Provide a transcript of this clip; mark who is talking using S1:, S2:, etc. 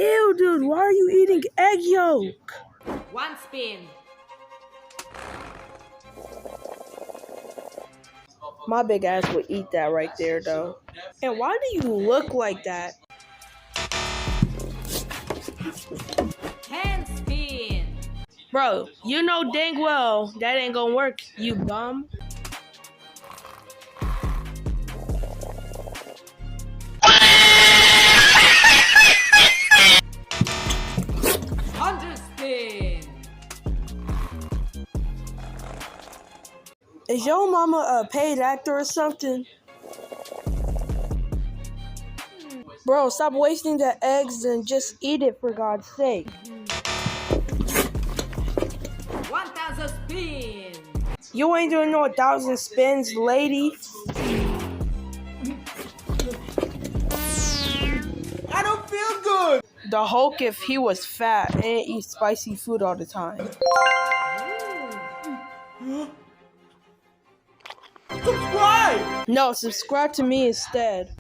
S1: Ew, dude, why are you eating egg yolk?
S2: One spin.
S1: My big ass would eat that right there, though. And why do you look like that?
S2: 10 spin.
S1: Bro, you know dang well that ain't gonna work, you bum.
S2: Spin.
S1: Is your mama a paid actor or something? Bro, stop wasting the eggs and just eat it for God's sake.
S2: 1000 spin.
S1: You ain't doing no 1,000 spins, lady.
S3: I don't feel good.
S1: The Hulk if he was fat and eat spicy food all the time.
S3: Subscribe.
S1: No, subscribe to me instead.